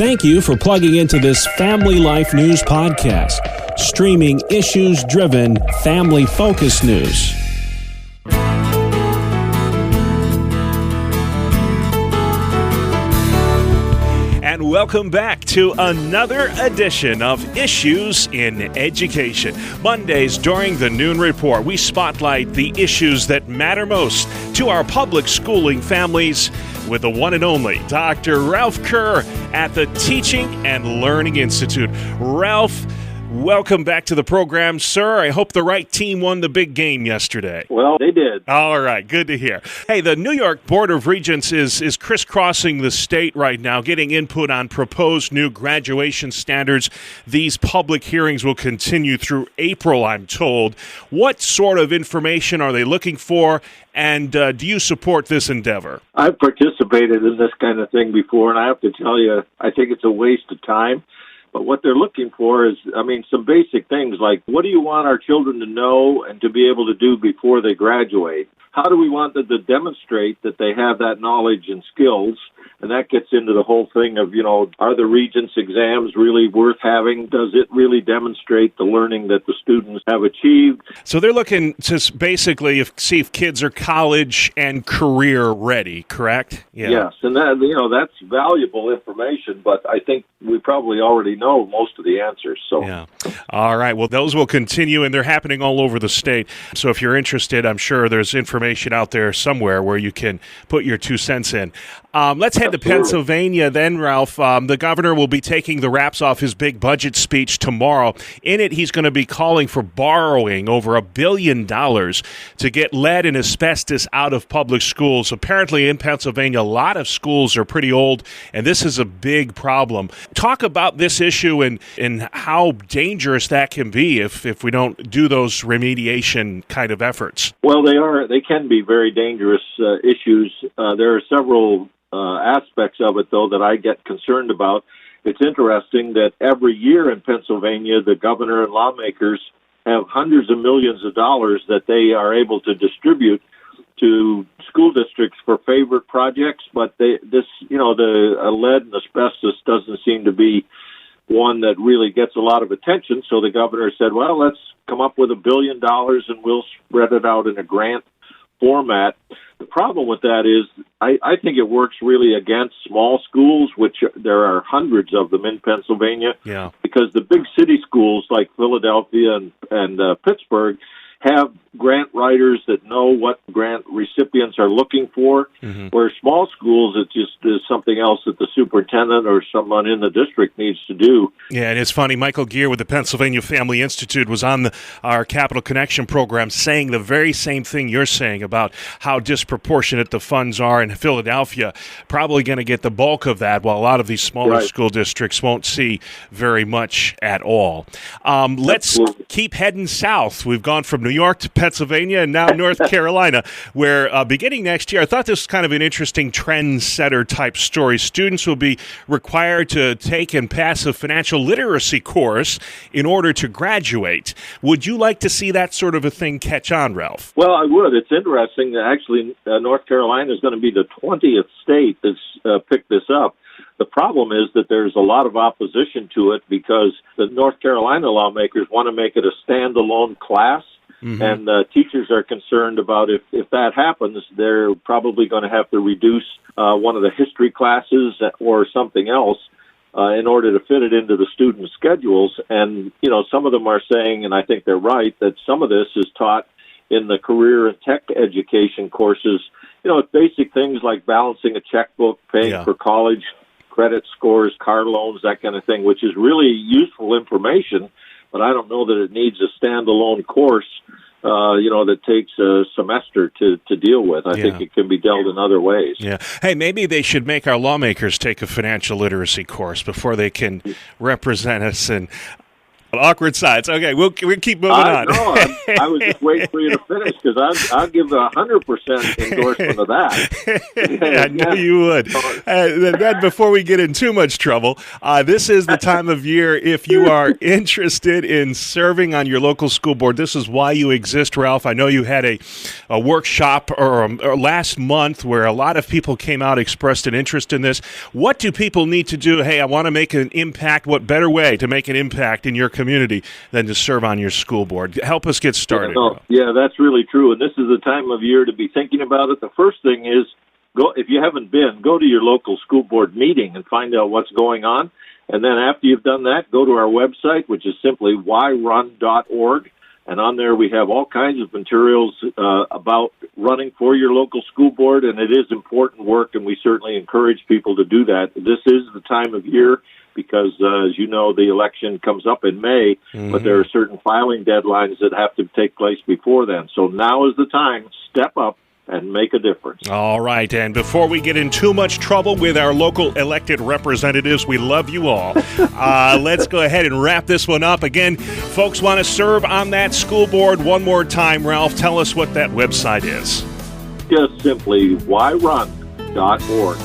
Thank you for plugging into this Family Life News podcast, streaming issues-driven, family-focused news. And welcome back to another edition of Issues in Education. Mondays during the Noon Report, we spotlight the issues that matter most to our public schooling families with the one and only Dr. Ralph Kerr at the Teaching and Learning Institute. Ralph, welcome back to the program, sir. I hope the right team won the big game yesterday. Well, they did. All right, good to hear. Hey, the New York Board of Regents is crisscrossing the state right now, getting input on proposed new graduation standards. These public hearings will continue through April, I'm told. What sort of information are they looking for, and do you support this endeavor? I've participated in this kind of thing before, and I have to tell you, I think it's a waste of time. But what they're looking for is, some basic things like, what do you want our children to know and to be able to do before they graduate? How do we want them to demonstrate that they have that knowledge and skills? And that gets into the whole thing of, are the Regents exams really worth having? Does it really demonstrate the learning that the students have achieved? So they're looking to basically see if kids are college and career ready, correct? Yeah. Yes, and that, that's valuable information, but I think we probably already know most of the answers. So. Yeah. All right. Well, those will continue, and they're happening all over the state. So if you're interested, I'm sure there's information out there somewhere where you can put your 2 cents in. Let's head to Pennsylvania then, Ralph. The governor will be taking the wraps off his big budget speech tomorrow. In it, he's going to be calling for borrowing over $1 billion to get lead and asbestos out of public schools. Apparently in Pennsylvania, a lot of schools are pretty old, and this is a big problem. Talk about this issue and how dangerous that can be if we don't do those remediation kind of efforts. Well, they can be very dangerous issues. There are several aspects of it, though, that I get concerned about. It's interesting that every year in Pennsylvania, the governor and lawmakers have hundreds of millions of dollars that they are able to distribute to school districts for favorite projects, but the lead and asbestos doesn't seem to be one that really gets a lot of attention. So the governor said, well, let's come up with $1 billion and we'll spread it out in a grant format. The problem with that is I think it works really against small schools, which there are hundreds of them in Pennsylvania, because the big city schools like Philadelphia and Pittsburgh have grant writers that know what grant recipients are looking for, where small schools, it just is something else that the superintendent or someone in the district needs to do. Yeah, and it's funny, Michael Gear with the Pennsylvania Family Institute was on our Capital Connection program saying the very same thing you're saying about how disproportionate the funds are in Philadelphia, probably going to get the bulk of that, while a lot of these smaller school districts won't see very much at all. Let's keep heading south. We've gone from New York to Pennsylvania and now North Carolina, where beginning next year, I thought this was kind of an interesting trendsetter type story. Students will be required to take and pass a financial literacy course in order to graduate. Would you like to see that sort of a thing catch on, Ralph? Well, I would. It's interesting that actually North Carolina is going to be the 20th state that's picked this up. The problem is that there's a lot of opposition to it because the North Carolina lawmakers want to make it a standalone class. And teachers are concerned about if that happens, they're probably going to have to reduce one of the history classes or something else in order to fit it into the student schedules. And, some of them are saying, and I think they're right, that some of this is taught in the career and tech education courses. Basic things like balancing a checkbook, paying for college, credit scores, car loans, that kind of thing, which is really useful information. But I don't know that it needs a standalone course, that takes a semester to deal with. I think it can be dealt in other ways. Yeah. Hey, maybe they should make our lawmakers take a financial literacy course before they can represent us. And Awkward silence. Okay, we'll keep moving on. No, I was just waiting for you to finish because I'll give 100% endorsement of that. I knew you would. Then before we get in too much trouble, this is the time of year if you are interested in serving on your local school board. This is why you exist, Ralph. I know you had a workshop or last month where a lot of people came out, expressed an interest in this. What do people need to do? Hey, I want to make an impact. What better way to make an impact in your community than to serve on your school board? Help us get started. Yeah, that's really true. And this is the time of year to be thinking about it. The first thing is, if you haven't been, go to your local school board meeting and find out what's going on. And then after you've done that, go to our website, which is simply whyrun.org. And on there we have all kinds of materials about running for your local school board, and it is important work, and we certainly encourage people to do that. This is the time of year because, as you know, the election comes up in May, but there are certain filing deadlines that have to take place before then. So now is the time. Step up and make a difference. All right, and before we get in too much trouble with our local elected representatives, we love you all. Let's go ahead and wrap this one up. Again, folks want to serve on that school board. One more time, Ralph, tell us what that website is. Just simply whyrun.org.